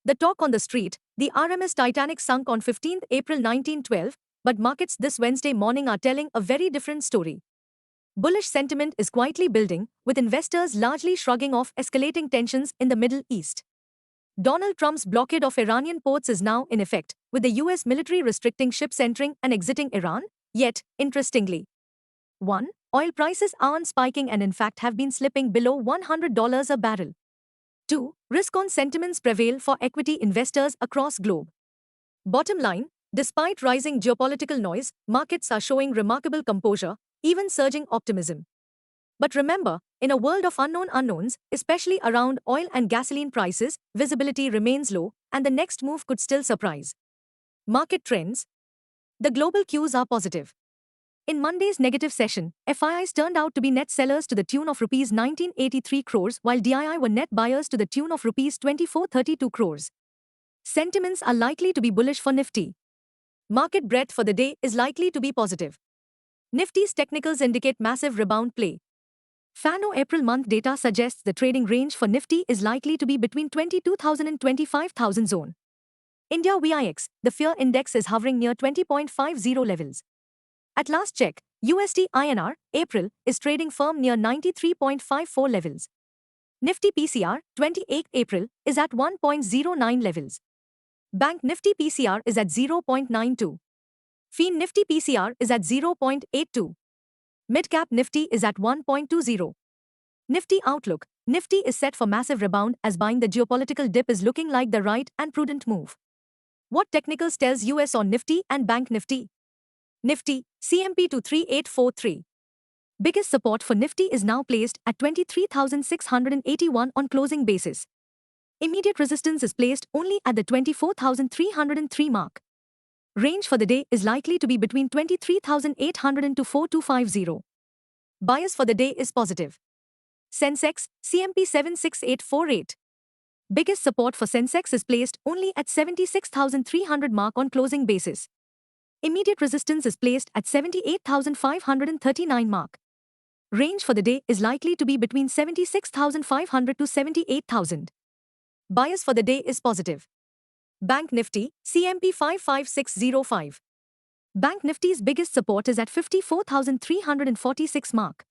The talk on the street, the RMS Titanic sunk on 15th April 1912, but markets this Wednesday morning are telling a very different story. Bullish sentiment is quietly building, with investors largely shrugging off escalating tensions in the Middle East. Donald Trump's blockade of Iranian ports is now in effect, with the US military restricting ships entering and exiting Iran. Yet, interestingly, 1. Oil prices aren't spiking and in fact have been slipping below $100 a barrel. 2. Risk-on sentiments prevail for equity investors across globe. Bottom line, despite rising geopolitical noise, markets are showing remarkable composure, even surging optimism. But remember, in a world of unknown unknowns, especially around oil and gasoline prices, visibility remains low, and the next move could still surprise. Market trends. The global cues are positive. In Monday's negative session, FIIs turned out to be net sellers to the tune of Rs 1983 crores, while DII were net buyers to the tune of Rs 2432 crores. Sentiments are likely to be bullish for Nifty. Market breadth for the day is likely to be positive. Nifty's technicals indicate massive rebound play. FANO April month data suggests the trading range for Nifty is likely to be between 22,000 and 25,000 zone. India VIX, the fear index is hovering near 20.50 levels. At last check, USD INR, April, is trading firm near 93.54 levels. Nifty PCR, 28 April, is at 1.09 levels. Bank Nifty PCR is at 0.92. FIN Nifty PCR is at 0.82. Midcap Nifty is at 1.20. Nifty outlook. Nifty is set for massive rebound as buying the geopolitical dip is looking like the right and prudent move. What technicals tells US on Nifty and Bank Nifty? Nifty, CMP 23843. Biggest support for Nifty is now placed at 23,681 on closing basis. Immediate resistance is placed only at the 24,303 mark. Range for the day is likely to be between 23,800 and 4250. Bias for the day is positive. Sensex, CMP 76848. Biggest support for Sensex is placed only at 76,300 mark on closing basis. Immediate resistance is placed at 78,539 mark. Range for the day is likely to be between 76,500 to 78,000. Bias for the day is positive. Bank Nifty, CMP 55605. Bank Nifty's biggest support is at 54,346 mark.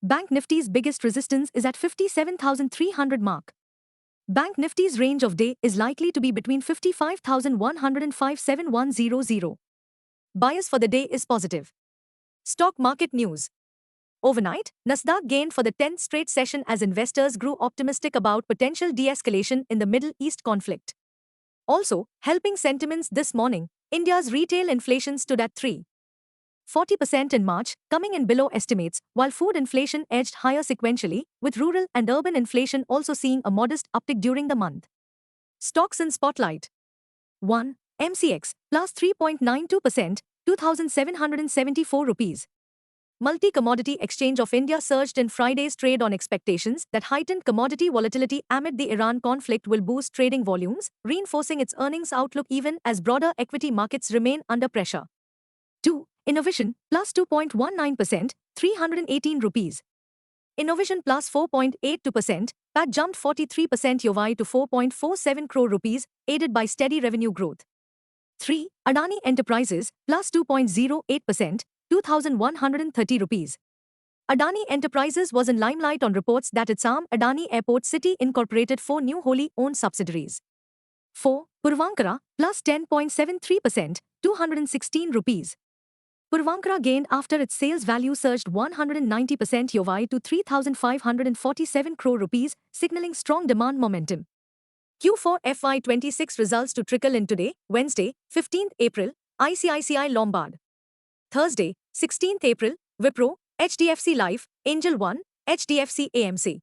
Bank Nifty's biggest resistance is at 57,300 mark. Bank Nifty's range of day is likely to be between 55,100 and 57100. Bias for the day is positive. Stock market news. Overnight, Nasdaq gained for the 10th straight session as investors grew optimistic about potential de-escalation in the Middle East conflict. Also, helping sentiments this morning, India's retail inflation stood at 3.40% in March, coming in below estimates, while food inflation edged higher sequentially, with rural and urban inflation also seeing a modest uptick during the month. Stocks in spotlight. 1. MCX, plus 3.92%, 2,774 rupees. Multi-Commodity Exchange of India surged in Friday's trade on expectations that heightened commodity volatility amid the Iran conflict will boost trading volumes, reinforcing its earnings outlook even as broader equity markets remain under pressure. 2. Innovision, plus 2.19%, 318 rupees. Innovision plus 4.82%, PAT jumped 43% YoY to 4.47 crore rupees, aided by steady revenue growth. 3. Adani Enterprises, plus 2.08%, 2,130 rupees. Adani Enterprises was in limelight on reports that its arm Adani Airport City incorporated 4 new wholly owned subsidiaries. 4. Puravankara, plus 10.73%, 216 rupees. Puravankara gained after its sales value surged 190% YoY to 3,547 crore rupees, signaling strong demand momentum. Q4 FY26 results to trickle in today, Wednesday, 15th April, ICICI Lombard. Thursday, 16th April, Wipro, HDFC Life, Angel One, HDFC AMC.